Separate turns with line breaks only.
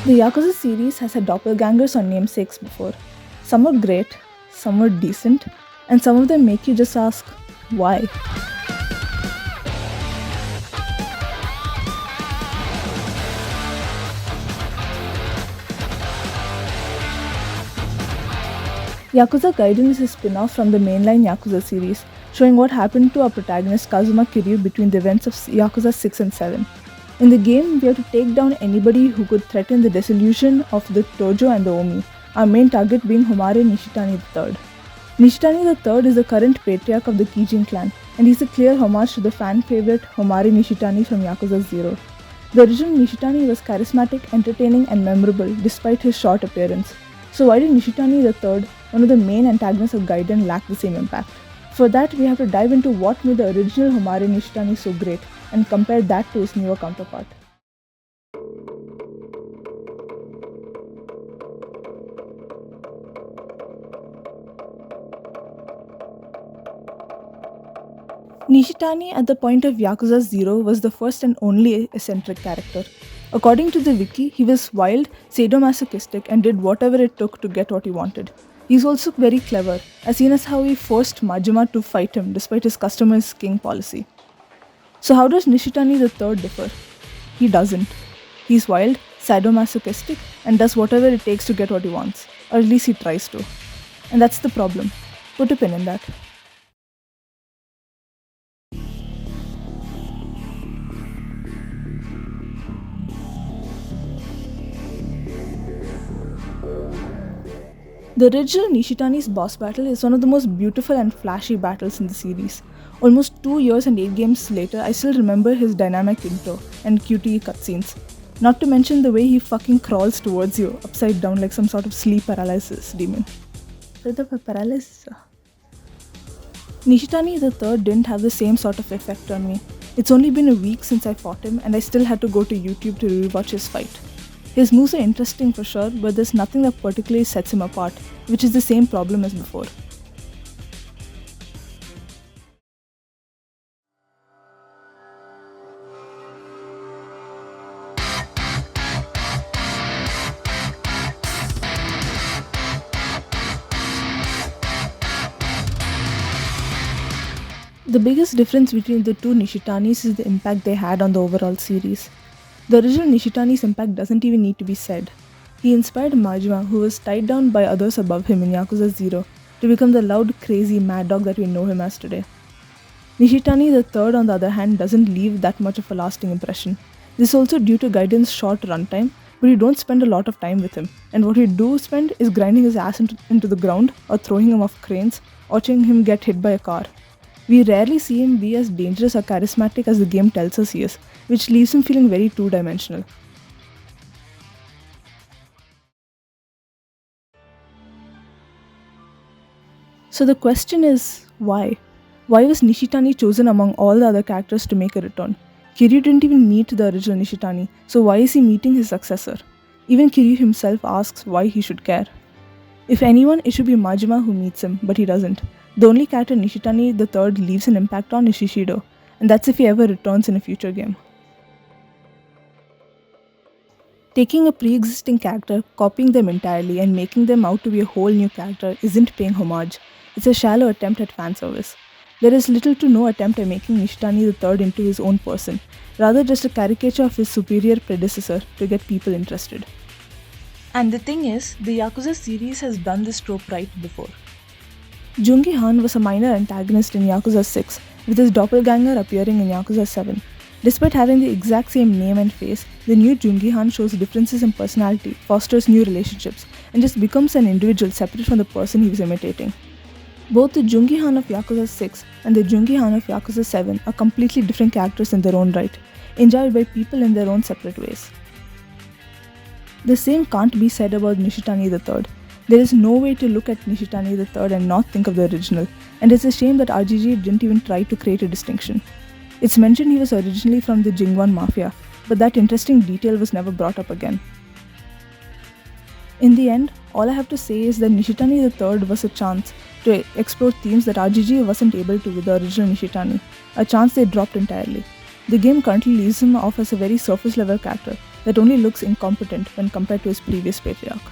The Yakuza series has had doppelgangers or namesakes before. Some are great, some are decent, and some of them make you just ask, why? Yakuza Gaiden is a spin-off from the mainline Yakuza series, showing what happened to our protagonist Kazuma Kiryu between the events of Yakuza 6 and 7. In the game, we have to take down anybody who could threaten the dissolution of the Tojo and the Omi, our main target being Homare Nishitani III. Nishitani III is the current patriarch of the Kijin clan, and he's a clear homage to the fan-favorite Homare Nishitani from Yakuza 0. The original Nishitani was charismatic, entertaining, and memorable despite his short appearance. So why did Nishitani III, one of the main antagonists of Gaiden, lack the same impact? For that, we have to dive into what made the original Homare Nishitani so great and compare that to his newer counterpart. Nishitani at the point of Yakuza 0 was the first and only eccentric character. According to the wiki, he was wild, sadomasochistic, and did whatever it took to get what he wanted. He's also very clever, as seen as how he forced Majima to fight him despite his customer's king policy. So how does Nishitani III differ? He doesn't. He's wild, sadomasochistic, and does whatever it takes to get what he wants. Or at least he tries to. And that's the problem. Put a pin in that. The original Nishitani's boss battle is one of the most beautiful and flashy battles in the series. Almost 2 years and 8 games later, I still remember his dynamic intro and QTE cutscenes. Not to mention the way he fucking crawls towards you, upside down like some sort of sleep paralysis demon. Paralysis. Nishitani III didn't have the same sort of effect on me. It's only been a week since I fought him, and I still had to go to YouTube to rewatch his fight. His moves are interesting for sure, but there's nothing that particularly sets him apart, which is the same problem as before. The biggest difference between the two Nishitanis is the impact they had on the overall series. The original Nishitani's impact doesn't even need to be said. He inspired Majima, who was tied down by others above him in Yakuza 0, to become the loud, crazy mad dog that we know him as today. Nishitani III, on the other hand, doesn't leave that much of a lasting impression. This is also due to Gaiden's short runtime, but you don't spend a lot of time with him, and what you do spend is grinding his ass into the ground, or throwing him off cranes, or watching him get hit by a car. We rarely see him be as dangerous or charismatic as the game tells us he is, which leaves him feeling very two-dimensional. So the question is, why? Why was Nishitani chosen among all the other characters to make a return? Kiryu didn't even meet the original Nishitani, so why is he meeting his successor? Even Kiryu himself asks why he should care. If anyone, it should be Majima who meets him, but he doesn't. The only character Nishitani III leaves an impact on is Shishido, and that's if he ever returns in a future game. Taking a pre-existing character, copying them entirely, and making them out to be a whole new character isn't paying homage. It's a shallow attempt at fan service. There is little to no attempt at making Nishitani III into his own person, rather just a caricature of his superior predecessor to get people interested. And the thing is, the Yakuza series has done this trope right before. Jungi Han was a minor antagonist in Yakuza 6, with his doppelganger appearing in Yakuza 7. Despite having the exact same name and face, the new Jungi Han shows differences in personality, fosters new relationships, and just becomes an individual separate from the person he was imitating. Both the Jungi Han of Yakuza 6 and the Jungi Han of Yakuza 7 are completely different characters in their own right, enjoyed by people in their own separate ways. The same can't be said about Nishitani III. There is no way to look at Nishitani III and not think of the original, and it's a shame that RGG didn't even try to create a distinction. It's mentioned he was originally from the Jingwan Mafia, but that interesting detail was never brought up again. In the end, all I have to say is that Nishitani III was a chance to explore themes that RGG wasn't able to with the original Nishitani, a chance they dropped entirely. The game currently leaves him off as a very surface level character, that only looks incompetent when compared to his previous patriarch.